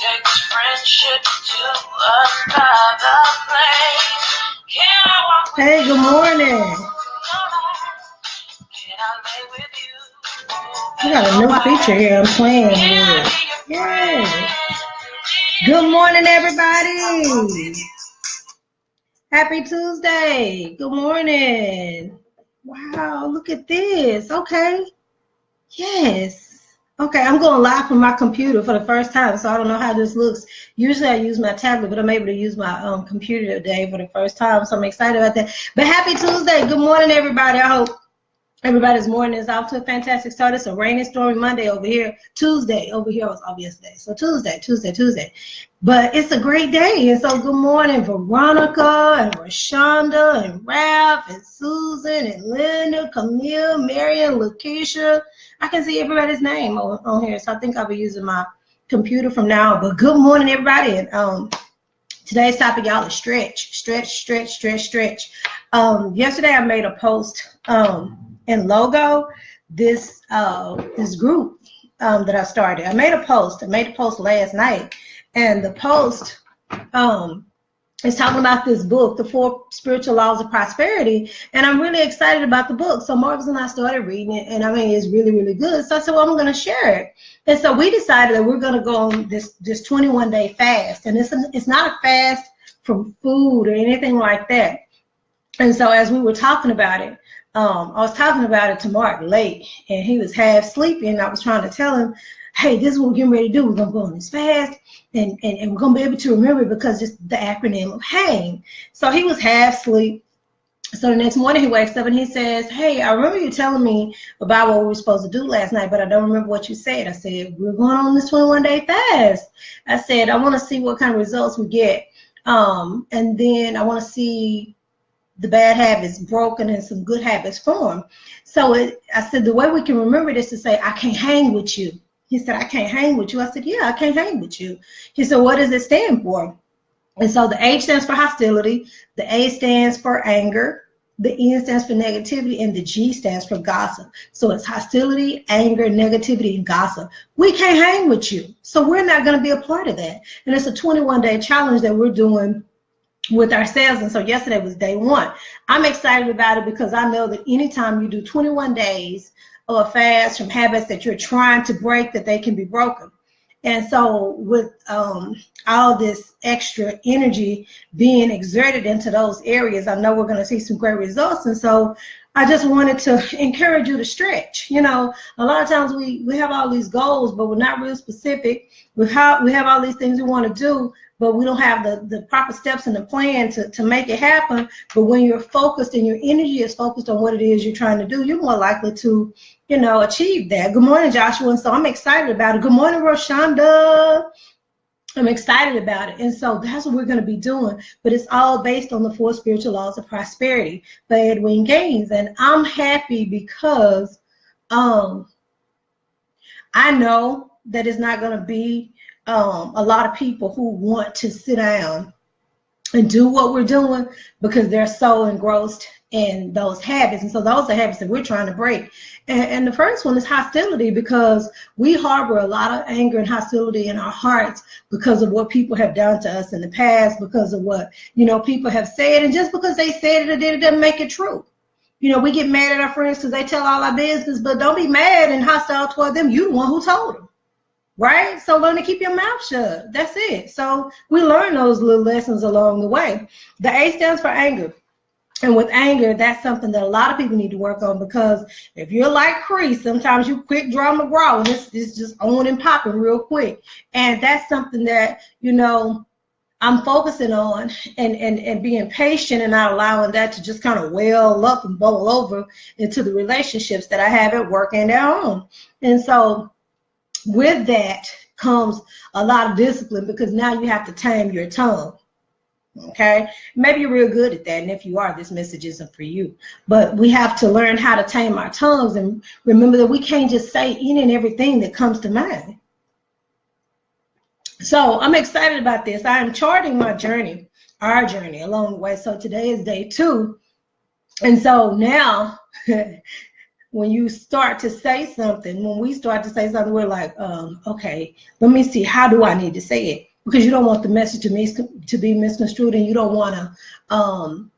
takes friendship to another place. Can I walk with Hey, good morning. Can I lay with you? We got a new feature here I'm playing with. Yay. Good morning, everybody. Happy Tuesday. Good morning. Wow, look at this. Okay. Yes. Okay, I'm going live from my computer for the first time, so I don't know how this looks. Usually I use my tablet, but I'm able to use my computer today for the first time, so I'm excited about that. But happy Tuesday. Good morning, everybody. I hope everybody's morning is off to a fantastic start. It's a rainy, stormy Monday over here. Tuesday over here was off yesterday. So Tuesday. But it's a great day. And so good morning, Veronica and Rashonda and Ralph and Susan and Linda, Camille, Marion, Lakeisha. I can see everybody's name on here. So I think I'll be using my computer from now on. But good morning, everybody. And today's topic, y'all, is stretch. Yesterday I made a post in Logo, this group that I started. I made a post last night, and the post is talking about this book, The 4 Spiritual Laws of Prosperity, and I'm really excited about the book. So Marcus and I started reading it, and I mean, it's really, really good. So I said, well, I'm going to share it. And so we decided that we're going to go on this 21-day fast, and it's not a fast from food or anything like that. And so as we were talking about it, I was talking about it to Mark late, and he was half sleepy, and I was trying to tell him, hey, this is what we're getting ready to do. We're going to go on this fast, and we're going to be able to remember it because it's the acronym of HANG. So he was half asleep. So the next morning he wakes up and he says, hey, I remember you telling me about what we were supposed to do last night, but I don't remember what you said. I said, we're going on this 21-day fast. I said, I want to see what kind of results we get. And then I want to see the bad habits broken and some good habits formed. So I said, the way we can remember this is to say, I can't hang with you. He said, I can't hang with you. I said, yeah, I can't hang with you. He said, what does it stand for? And so the H stands for hostility, the A stands for anger, the N stands for negativity, and the G stands for gossip. So it's hostility, anger, negativity, and gossip. We can't hang with you. So we're not going to be a part of that. And it's a 21-day challenge that we're doing with ourselves. And so yesterday was day 1. I'm excited about it because I know that anytime you do 21 days of a fast from habits that you're trying to break, that they can be broken. And so with all this extra energy being exerted into those areas, I know we're going to see some great results. And so I just wanted to encourage you to stretch. You know, a lot of times we have all these goals, but we're not real specific. We have all these things we want to do, but we don't have the proper steps in the plan to make it happen. But when you're focused and your energy is focused on what it is you're trying to do, you're more likely to, you know, achieve that. Good morning, Joshua. And so I'm excited about it. Good morning, Roshonda. I'm excited about it. And so that's what we're going to be doing. But it's all based on the 4 spiritual laws of prosperity by Edwin Gaines. And I'm happy because I know that it's not going to be a lot of people who want to sit down and do what we're doing because they're so engrossed in those habits. And so those are habits that we're trying to break. And the first one is hostility, because we harbor a lot of anger and hostility in our hearts because of what people have done to us in the past, because of what, you know, people have said. And just because they said it or did it doesn't make it true. You know, we get mad at our friends because they tell all our business, but don't be mad and hostile toward them. You're the one who told them. Right? So learn to keep your mouth shut. That's it. So we learn those little lessons along the way. The A stands for anger. And with anger, that's something that a lot of people need to work on, because if you're like Cree, sometimes you quick draw McGraw and it's just on and popping real quick. And that's something that, you know, I'm focusing on and being patient and not allowing that to just kind of well up and boil over into the relationships that I have at work and at home. And so with that comes a lot of discipline, because now you have to tame your tongue. Okay, maybe you're real good at that, and if you are, this message isn't for you. But we have to learn how to tame our tongues and remember that we can't just say any and everything that comes to mind. So I'm excited about this. I am charting my journey, our journey along the way. So today is day 2, and so now when you start to say something, when we start to say something, we're like, okay, let me see, how do I need to say it? Because you don't want the message to be misconstrued, and you don't want to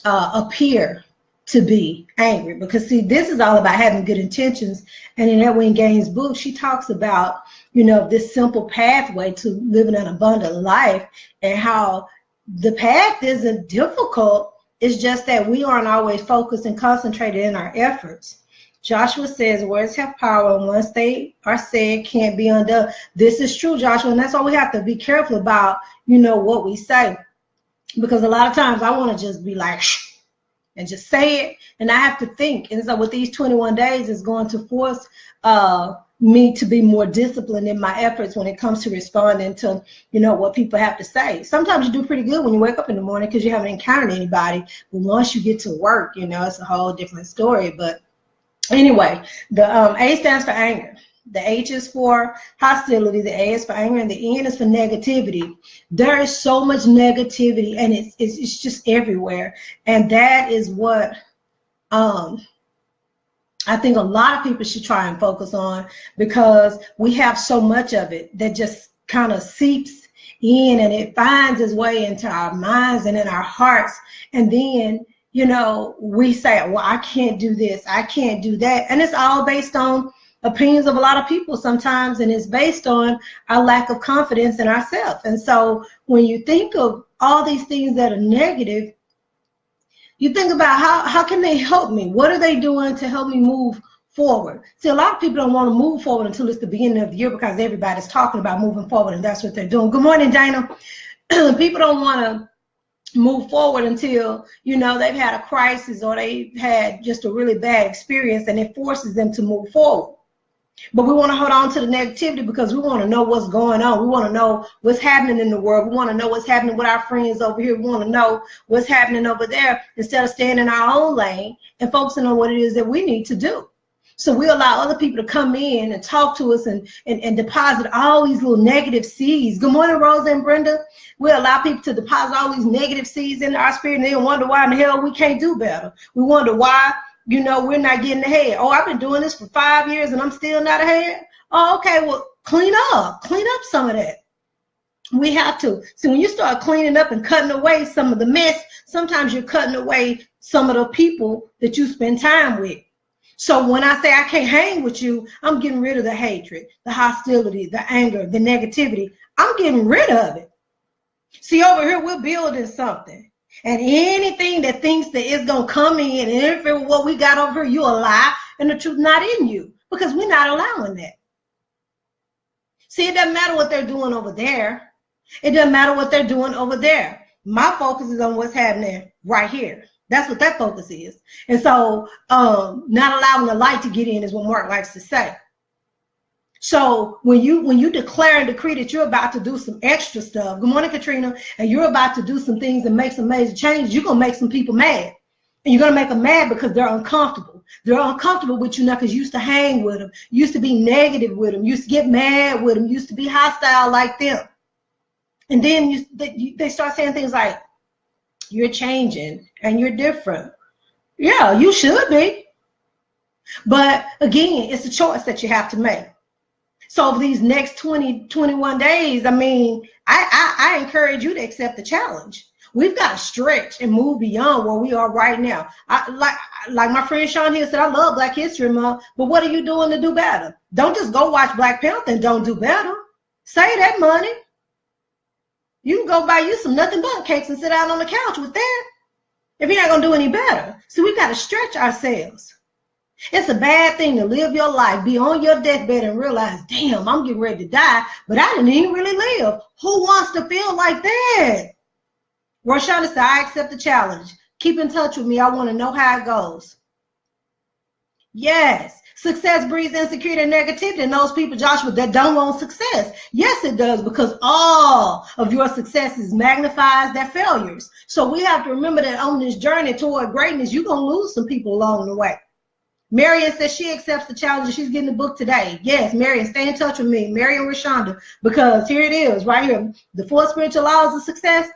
appear to be angry. Because see, this is all about having good intentions. And in Edwin Gaines' book, she talks about, you know, this simple pathway to living an abundant life, and how the path isn't difficult. It's just that we aren't always focused and concentrated in our efforts. Joshua says words have power, and once they are said, can't be undone. This is true, Joshua, and that's why we have to be careful about, you know, what we say. Because a lot of times I want to just be like, shh, and just say it, and I have to think. And so with these 21 days, it's going to force me to be more disciplined in my efforts when it comes to responding to, you know, what people have to say. Sometimes you do pretty good when you wake up in the morning because you haven't encountered anybody. But once you get to work, you know, it's a whole different story. But anyway, the A stands for anger. The H is for hostility. The A is for anger, and the N is for negativity. There is so much negativity, and it's just everywhere. And that is what I think a lot of people should try and focus on, because we have so much of it that just kind of seeps in, and it finds its way into our minds and in our hearts. And then, you know, we say, well, I can't do this, I can't do that. And it's all based on opinions of a lot of people sometimes, and it's based on our lack of confidence in ourselves. And so when you think of all these things that are negative, you think about how can they help me? What are they doing to help me move forward? See, a lot of people don't want to move forward until it's the beginning of the year, because everybody's talking about moving forward, and that's what they're doing. Good morning, Dana. People don't want to move forward until, you know, they've had a crisis or they've had just a really bad experience, and it forces them to move forward. But we want to hold on to the negativity because we want to know what's going on. We want to know what's happening in the world. We want to know what's happening with our friends over here. We want to know what's happening over there, instead of staying in our own lane and focusing on what it is that we need to do. So we allow other people to come in and talk to us and deposit all these little negative seeds. Good morning, Rosa and Brenda. We allow people to deposit all these negative seeds in our spirit, and they wonder why in the hell we can't do better. We wonder why, you know, we're not getting ahead. Oh, I've been doing this for 5 years and I'm still not ahead. Oh, okay, well, clean up some of that. We have to. See, when you start cleaning up and cutting away some of the mess, sometimes you're cutting away some of the people that you spend time with. So when I say I can't hang with you, I'm getting rid of the hatred, the hostility, the anger, the negativity. I'm getting rid of it. See, over here, we're building something. And anything that thinks that it's going to come in and interfere with what we got over here, you're a lie, and the truth not in you, because we're not allowing that. See, it doesn't matter what they're doing over there. It doesn't matter what they're doing over there. My focus is on what's happening right here. That's what that focus is. And so not allowing the light to get in is what Mark likes to say. So when you declare and decree that you're about to do some extra stuff, good morning, Katrina, and you're about to do some things and make some major changes, you're going to make some people mad. And you're going to make them mad because they're uncomfortable. They're uncomfortable with you now because you used to hang with them, used to be negative with them, used to get mad with them, used to be hostile like them. And then they start saying things like, you're changing and you're different. Yeah, you should be. But again, it's a choice that you have to make. So over these next 21 days, I mean, I encourage you to accept the challenge. We've got to stretch and move beyond where we are right now. Like my friend Sean here said, I love Black History Month, but what are you doing to do better? Don't just go watch Black Panther and don't do better. Save that money. You can go buy you some nothing but cakes and sit out on the couch with that if you're not going to do any better. So we've got to stretch ourselves. It's a bad thing to live your life, be on your deathbed and realize, damn, I'm getting ready to die, but I didn't even really live. Who wants to feel like that? Roshana said, I accept the challenge. Keep in touch with me. I want to know how it goes. Yes. Success breeds insecurity and negativity in those people, Joshua, that don't want success. Yes, it does, because all of your successes magnifies their failures. So we have to remember that on this journey toward greatness, you're going to lose some people along the way. Marion says she accepts the challenge and she's getting the book today. Yes, Marion, stay in touch with me, Marion Rashonda, because here it is right here. The 4 spiritual laws of success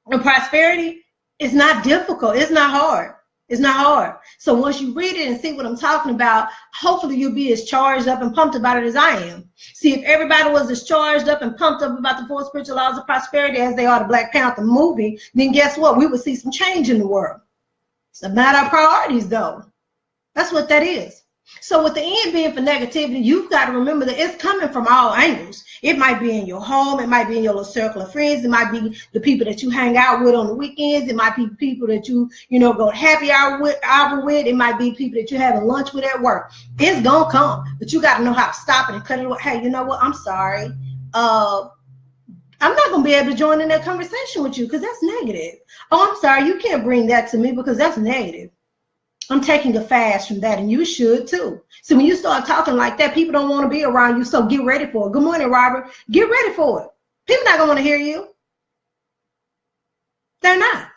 and prosperity is not difficult. It's not hard. It's not hard. So once you read it and see what I'm talking about, hopefully you'll be as charged up and pumped about it as I am. See, if everybody was as charged up and pumped up about the 4 spiritual laws of prosperity as they are the Black Panther movie, then guess what? We would see some change in the world. It's about our priorities, though. That's what that is. So with the end being for negativity, you've got to remember that it's coming from all angles. It might be in your home. It might be in your little circle of friends. It might be the people that you hang out with on the weekends. It might be people that you go to happy hour with. It might be people that you're having lunch with at work. It's going to come, but you got to know how to stop it and cut it away. Hey, you know what? I'm sorry. I'm not going to be able to join in that conversation with you because that's negative. Oh, I'm sorry. You can't bring that to me because that's negative. I'm taking a fast from that, and you should too. So when you start talking like that, people don't want to be around you, so get ready for it. Good morning, Robert. Get ready for it. People not going to want to hear you. They're not.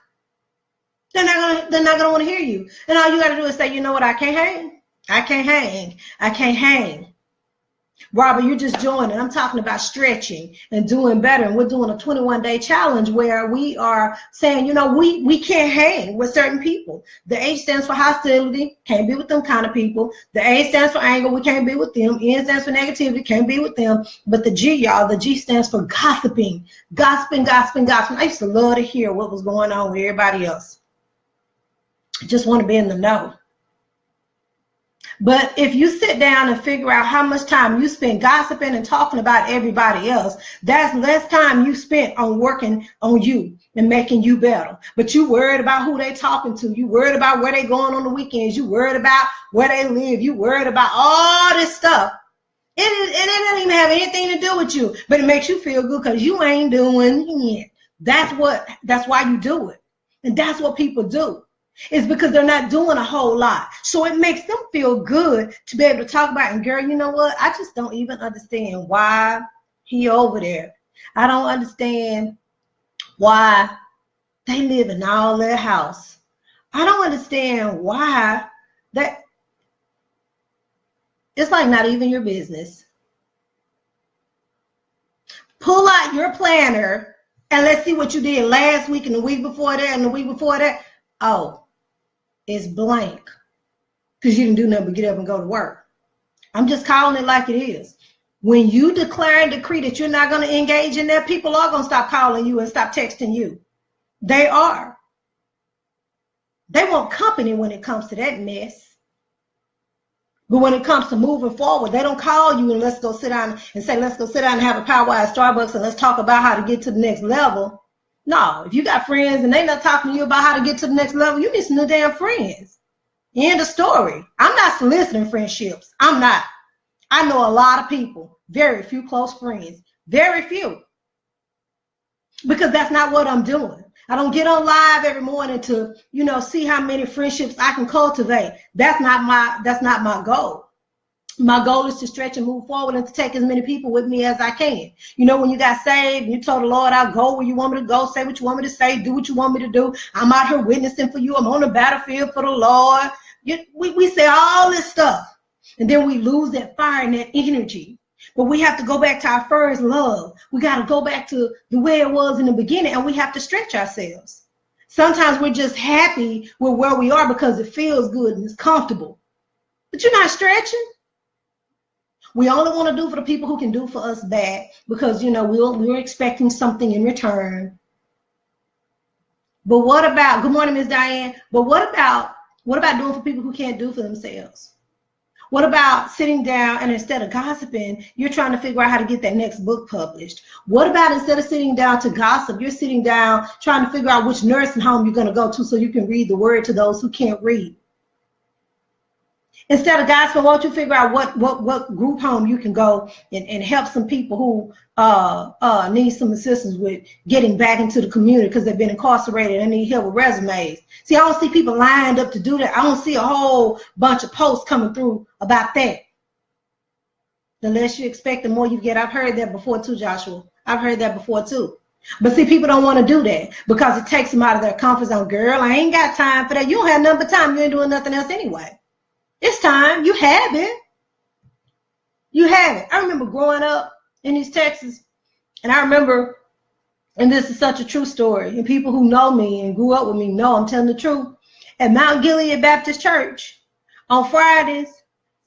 They're not going to want to hear you. And all you got to do is say, you know what, I can't hang. I can't hang. I can't hang. Robert, you're just joining. I'm talking about stretching and doing better. And we're doing a 21-day challenge where we are saying, we can't hang with certain people. The H stands for hostility, can't be with them kind of people. The A stands for anger, we can't be with them. N stands for negativity, can't be with them. But the G, y'all, the G stands for gossiping. Gossiping. I used to love to hear what was going on with everybody else. I just want to be in the know. But if you sit down and figure out how much time you spend gossiping and talking about everybody else, that's less time you spent on working on you and making you better. But you worried about who they talking to. You worried about where they going on the weekends. You worried about where they live. You worried about all this stuff. It doesn't even have anything to do with you, but it makes you feel good because you ain't doing it. That's why you do it. And that's what people do. It's because they're not doing a whole lot. So it makes them feel good to be able to talk about, and girl, you know what? I just don't even understand why he over there. I don't understand why they live in all their house. I don't understand why that. It's like not even your business. Pull out your planner and let's see what you did last week and the week before that and the week before that. Oh, it's blank because you didn't do nothing but get up and go to work. I'm just calling it like it is. When you declare and decree that you're not going to engage in that, people are going to stop calling you and stop texting you. They are. They want company when it comes to that mess. But when it comes to moving forward, they don't call you and let's go sit down and say, let's go sit down and have a powwow at Starbucks and let's talk about how to get to the next level. No, if you got friends and they not talking to you about how to get to the next level, you need some new damn friends. End of story. I'm not soliciting friendships. I'm not. I know a lot of people, very few close friends, very few. Because that's not what I'm doing. I don't get on live every morning to, see how many friendships I can cultivate. That's not my goal. My goal is to stretch and move forward and to take as many people with me as I can. When you got saved, you told the Lord, I'll go where you want me to go, say what you want me to say, do what you want me to do. I'm out here witnessing for you. I'm on the battlefield for the Lord. We say all this stuff, and then we lose that fire and that energy. But we have to go back to our first love. We got to go back to the way it was in the beginning, and we have to stretch ourselves. Sometimes we're just happy with where we are because it feels good and it's comfortable. But you're not stretching. We only want to do for the people who can do for us back because, we're expecting something in return. But what about, good morning, Miss Diane, but what about doing for people who can't do for themselves? What about sitting down and instead of gossiping, you're trying to figure out how to get that next book published? What about instead of sitting down to gossip, you're sitting down trying to figure out which nursing home you're going to go to so you can read the word to those who can't read? Instead of gossiping, why don't you figure out what group home you can go and help some people who need some assistance with getting back into the community because they've been incarcerated and need help with resumes. See, I don't see people lined up to do that. I don't see a whole bunch of posts coming through about that. The less you expect, the more you get. I've heard that before too, Joshua. I've heard that before too. But see, people don't want to do that because it takes them out of their comfort zone. Girl, I ain't got time for that. You don't have nothing but time. You ain't doing nothing else anyway. It's time. You have it. You have it. I remember growing up in East Texas, and I remember, and this is such a true story, and people who know me and grew up with me know I'm telling the truth. at Mount Gilead Baptist Church on Fridays.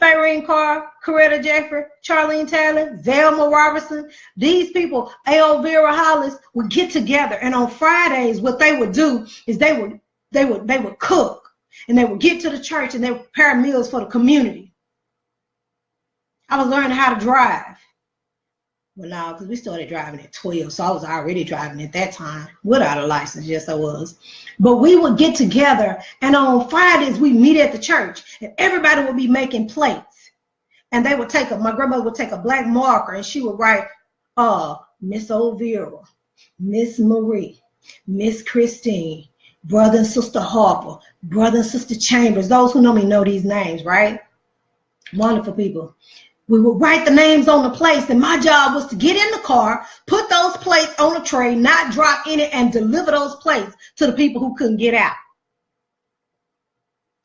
Fayrene Carr, Coretta Jeffrey, Charlene Taylor, Velma Robertson, these people, A.O. Vera Hollis, would get together, and on Fridays, what they would do is they would cook, and they would get to the church, and they would prepare meals for the community. I was learning how to drive. Well, no, because we started driving at 12, so I was already driving at that time without a license. Yes, I was. But we would get together, and on Fridays, we meet at the church, and everybody would be making plates. And they would my grandmother would take a black marker, and she would write, Miss O'Vera, Miss Marie, Miss Christine, Brother and Sister Harper, Brother and Sister Chambers. Those who know me know these names, right? Wonderful people. We would write the names on the plates, and my job was to get in the car, put those plates on a tray, not drop any, and deliver those plates to the people who couldn't get out.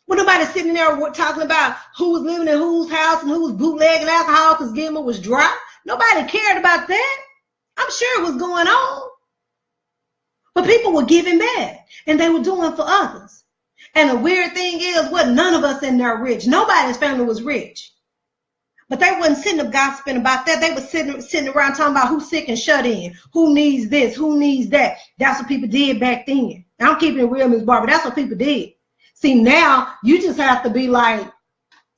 Well, nobody sitting there talking about who was living in whose house and who was bootlegging alcohol because Gilmer was dry. Nobody cared about that. I'm sure it was going on. But people were giving back, and they were doing for others. And the weird thing is, none of us in there rich. Nobody's family was rich. But they wasn't sitting up gossiping about that. They were sitting around talking about who's sick and shut in, who needs this, who needs that. That's what people did back then. I'm keeping it real, Ms. Barbara. That's what people did. See, now you just have to be like,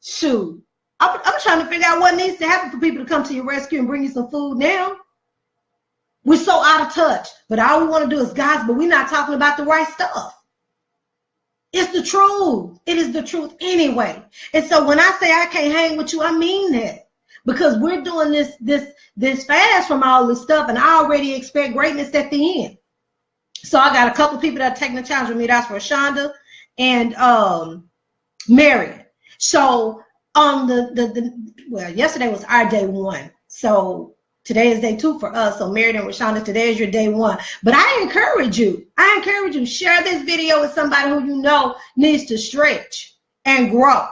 shoot. I'm trying to figure out what needs to happen for people to come to your rescue and bring you some food now. We're so out of touch. But all we want to do is gossip, but we're not talking about the right stuff. It's the truth. It is the truth anyway. And so when I say I can't hang with you, I mean that. Because we're doing this fast from all this stuff, and I already expect greatness at the end. So I got a couple of people that are taking the challenge with me. That's Rashonda and Marion. So on well, yesterday was our day one. So today is day two for us. So Marion and Rashonda, today is your day one. But I encourage you, share this video with somebody who you know needs to stretch and grow.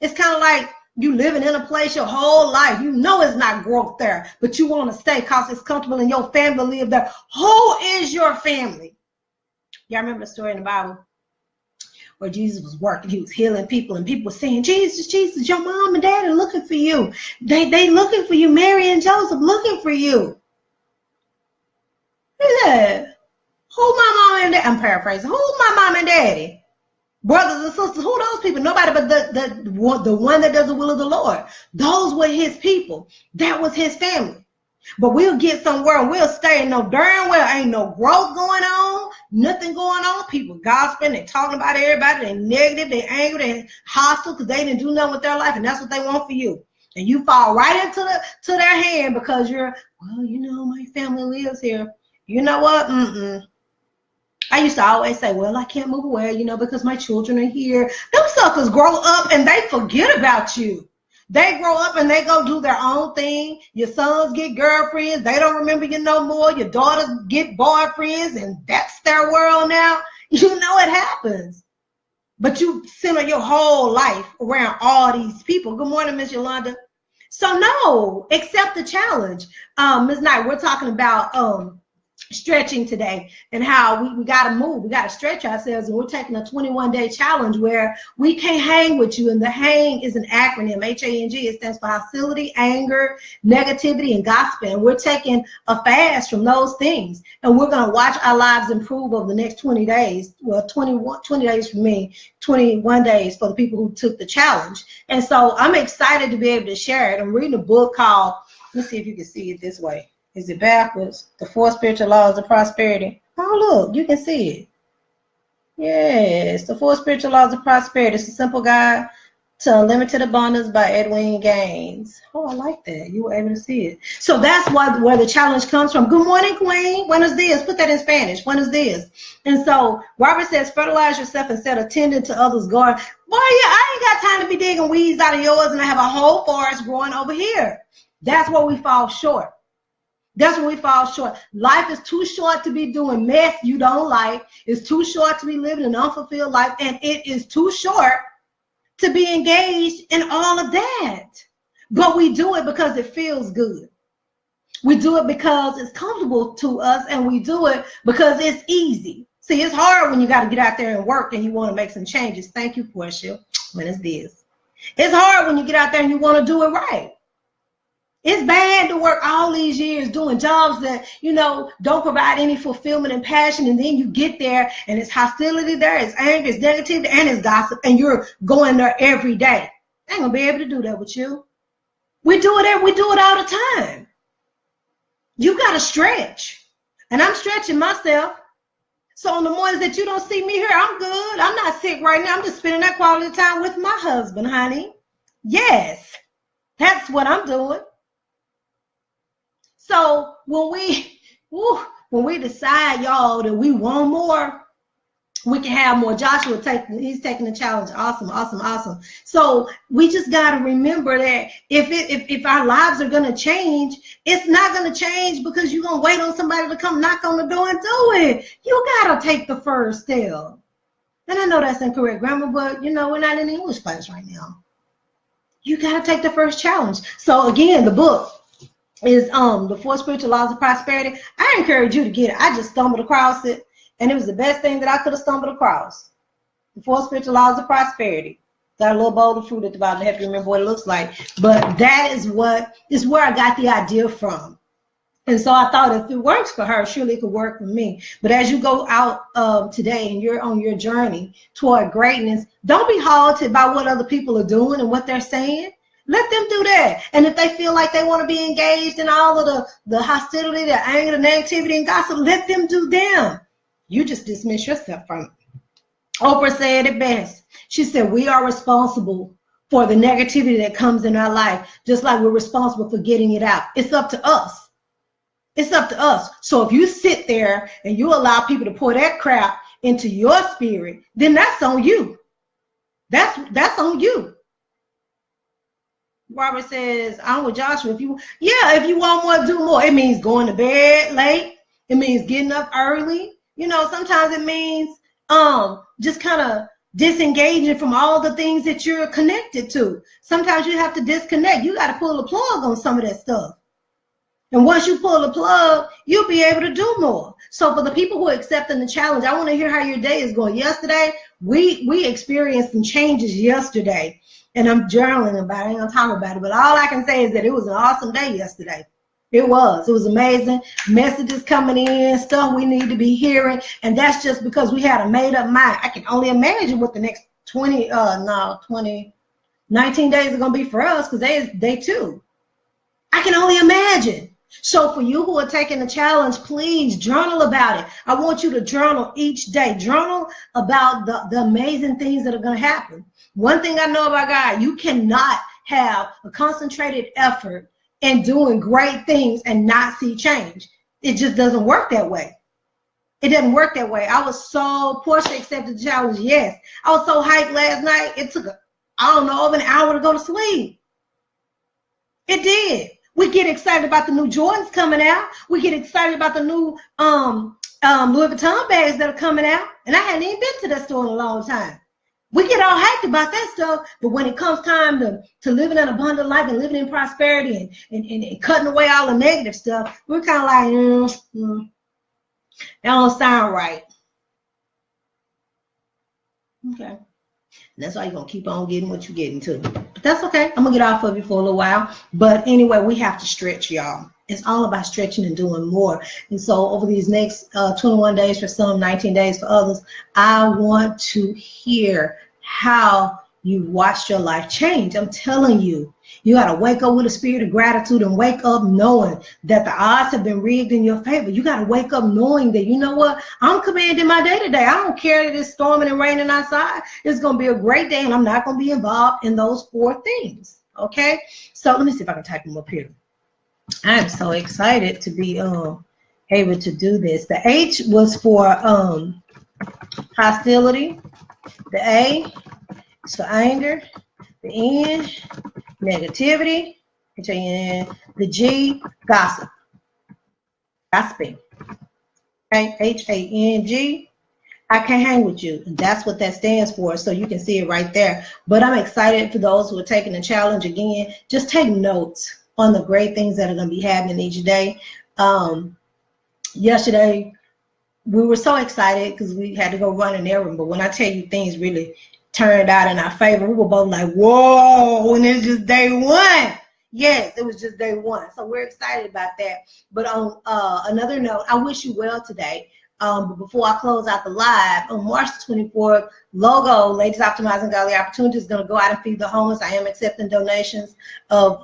It's kind of like you living in a place your whole life. You know it's not growth there, but you want to stay because it's comfortable and your family live there. Who is your family? Y'all remember the story in the Bible where Jesus was working, he was healing people, and people were saying, Jesus, Jesus, your mom and dad are looking for you. They looking for you. Mary and Joseph looking for you. He said, who my mom and dad? I'm paraphrasing. Who's my mom and daddy? Brothers and sisters, who those people? Nobody but the one that does the will of the Lord. Those were his people. That was his family. But we'll get somewhere and we'll stay and know darn well ain't no growth going on, nothing going on. People gossiping, they talking about everybody, they negative, they angry, they hostile because they didn't do nothing with their life, and that's what they want for you. And you fall right into their hand because you're, well, you know, my family lives here. You know what? I used to always say, well, I can't move away, you know, because my children are here. Them suckers grow up and they forget about you. They grow up and they go do their own thing. Your sons get girlfriends. They don't remember you no more. Your daughters get boyfriends, and that's their world now. You know it happens. But you center your whole life around all these people. Good morning, Miss Yolanda. So no, accept the challenge. Ms. Knight, we're talking about stretching today and how we got to move. We got to stretch ourselves, and we're taking a 21-day challenge where we can't hang with you. And the hang is an acronym, H-A-N-G. It stands for hostility, anger, negativity, and gossip. And we're taking a fast from those things. And we're going to watch our lives improve over the next 20 days. Well, 20 days for me, 21 days for the people who took the challenge. And so I'm excited to be able to share it. I'm reading a book called, let's see if you can see it this way. Is it backwards? The 4 Spiritual Laws of Prosperity. Oh, look, you can see it. Yes, the 4 Spiritual Laws of Prosperity. It's a simple guide to Unlimited Abundance by Edwin Gaines. Oh, I like that. You were able to see it. So that's where the challenge comes from. Good morning, Queen. Buenos dias. Put that in Spanish. Buenos dias. And so Robert says, fertilize yourself instead of tending to others' garden. Boy, yeah, I ain't got time to be digging weeds out of yours, and I have a whole forest growing over here. That's where we fall short. That's when we fall short. Life is too short to be doing mess you don't like. It's too short to be living an unfulfilled life. And it is too short to be engaged in all of that. But we do it because it feels good. We do it because it's comfortable to us. And we do it because it's easy. See, it's hard when you got to get out there and work and you want to make some changes. Thank you, Portia. When it's this. It's hard when you get out there and you want to do it right. It's bad to work all these years doing jobs that, you know, don't provide any fulfillment and passion, and then you get there and it's hostility there, it's anger, it's negativity, and it's gossip, and you're going there every day. I ain't gonna be able to do that with you. We do it all the time. You gotta stretch. And I'm stretching myself. So on the mornings that you don't see me here, I'm good. I'm not sick right now. I'm just spending that quality time with my husband, honey. Yes, that's what I'm doing. So when we decide, y'all, that we want more, we can have more. Joshua he's taking the challenge. Awesome, awesome, awesome. So we just got to remember that if our lives are going to change, it's not going to change because you're going to wait on somebody to come knock on the door and do it. You got to take the first step. And I know that's incorrect grammar, but you know, we're not in English class right now. You got to take the first challenge. So again, the book is the 4 Spiritual Laws of Prosperity. I encourage you to get it. I just stumbled across it, and it was the best thing that I could have stumbled across. The 4 Spiritual Laws of Prosperity. Got a little bowl of fruit at the bottom to help you remember what it looks like. But that is where I got the idea from. And so I thought if it works for her, surely it could work for me. But as you go out today and you're on your journey toward greatness, don't be halted by what other people are doing and what they're saying. Let them do that. And if they feel like they want to be engaged in all of the hostility, the anger, the negativity, and gossip, let them do them. You just dismiss yourself from it. Oprah said it best. She said, we are responsible for the negativity that comes in our life, just like we're responsible for getting it out. It's up to us. It's up to us. So if you sit there and you allow people to pour that crap into your spirit, then that's on you. That's on you. Robert says, I'm with Joshua. If you want more, do more. It means going to bed late. It means getting up early. You know, sometimes it means just kind of disengaging from all the things that you're connected to. Sometimes you have to disconnect. You got to pull the plug on some of that stuff. And once you pull the plug, you'll be able to do more. So for the people who are accepting the challenge, I want to hear how your day is going. Yesterday, we experienced some changes yesterday. And I'm journaling about it. I ain't gonna talk about it, but all I can say is that it was an awesome day yesterday. It was amazing. Messages coming in, stuff we need to be hearing, and that's just because we had a made-up mind. I can only imagine what the next 19 days are gonna be for us, because they too. I can only imagine. So for you who are taking the challenge, please journal about it. I want you to journal each day. Journal about the amazing things that are going to happen. One thing I know about God, you cannot have a concentrated effort in doing great things and not see change. It just doesn't work that way. It doesn't work that way. Portia accepted the challenge, yes. I was so hyped last night, it took over an hour to go to sleep. It did. We get excited about the new Jordans coming out. We get excited about the new Louis Vuitton bags that are coming out. And I hadn't even been to that store in a long time. We get all hyped about that stuff, but when it comes time to living an abundant life and living in prosperity and cutting away all the negative stuff, we're kind of like, that don't sound right. Okay. And that's why you're going to keep on getting what you're getting to. But that's okay. I'm going to get off of you for a little while. But anyway, we have to stretch, y'all. It's all about stretching and doing more. And so over these next 21 days for some, 19 days for others, I want to hear how you watched your life change. I'm telling you, you got to wake up with a spirit of gratitude and wake up knowing that the odds have been rigged in your favor. You got to wake up knowing that, you know what, I'm commanding my day today. I don't care that it's storming and raining outside. It's going to be a great day, and I'm not going to be involved in those 4 things. Okay? So let me see if I can type them up here. I'm so excited to be able to do this. The H was for hostility. The A is for anger. The N, negativity. The G, gossip. Gossiping. Okay, H-A-N-G. I can't hang with you. And that's what that stands for. So you can see it right there. But I'm excited for those who are taking the challenge again. Just take notes on the great things that are going to be happening each day. Yesterday, we were so excited because we had to go run an errand. But when I tell you things really turned out in our favor, we were both like, whoa, and it's just day one. Yes, it was just day one. So we're excited about that. But on another note, I wish you well today. But before I close out the live, on March 24th, Logo, Ladies Optimizing Godly Opportunities, is going to go out and feed the homeless. I am accepting donations of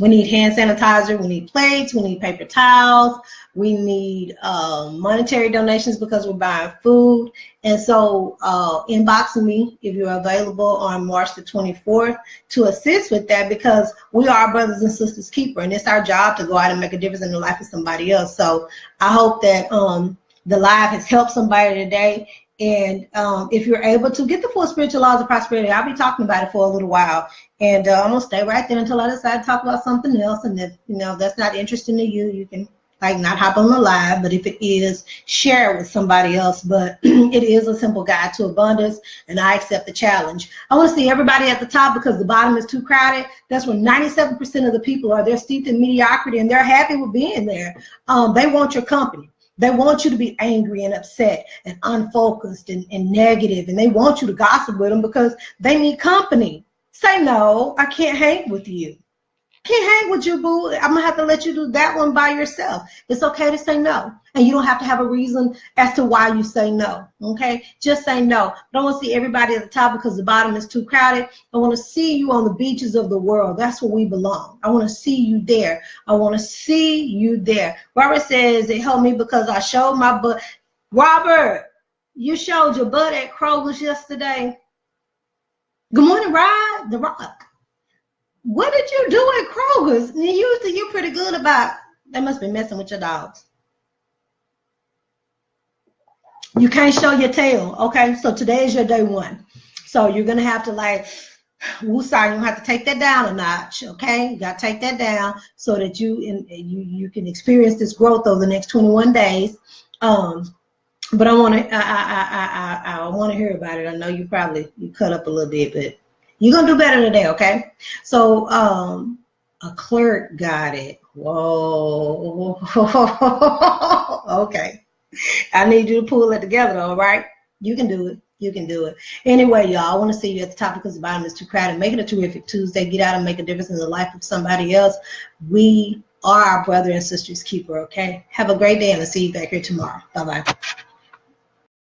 we need hand sanitizer, we need plates, we need paper towels, we need monetary donations because we're buying food. And so inbox me if you're available on March the 24th to assist with that, because we are brothers and sisters keeper, and it's our job to go out and make a difference in the life of somebody else. So I hope that the live has helped somebody today. And if you're able to get the full spiritual laws of prosperity, I'll be talking about it for a little while. And I'm going to stay right there until I decide to talk about something else. And if, that's not interesting to you, you can not hop on the live. But if it is, share it with somebody else. But it is a simple guide to abundance, and I accept the challenge. I want to see everybody at the top, because the bottom is too crowded. That's where 97% of the people are. They're steeped in mediocrity, and they're happy with being there. They want your company. They want you to be angry and upset and unfocused and negative, and they want you to gossip with them because they need company. Say no, I can't hang with you. I can't hang with you, boo. I'm going to have to let you do that one by yourself. It's okay to say no, and you don't have to have a reason as to why you say no, okay? Just say no. I don't want to see everybody at the top because the bottom is too crowded. I want to see you on the beaches of the world. That's where we belong. I want to see you there. I want to see you there. Robert says it helped me because I showed my butt. Robert, you showed your butt at Kroger's yesterday. Good morning, Rod, the Rock. What did you do at Kroger's? Usually you're pretty good about, they must be messing with your dogs. You can't show your tail, okay? So today is your day one. So you're going to have to woosah, you're going to have to take that down a notch, okay? You got to take that down so that you can experience this growth over the next 21 days. But I want to hear about it. I know you cut up a little bit, but you're going to do better today, okay? So a clerk got it. Whoa. Okay. I need you to pull it together, all right? You can do it. You can do it. Anyway, y'all, I want to see you at the top because the bottom is too crowded. Make it a terrific Tuesday. Get out and make a difference in the life of somebody else. We are our brother and sister's keeper, okay? Have a great day, and I'll see you back here tomorrow. Bye-bye.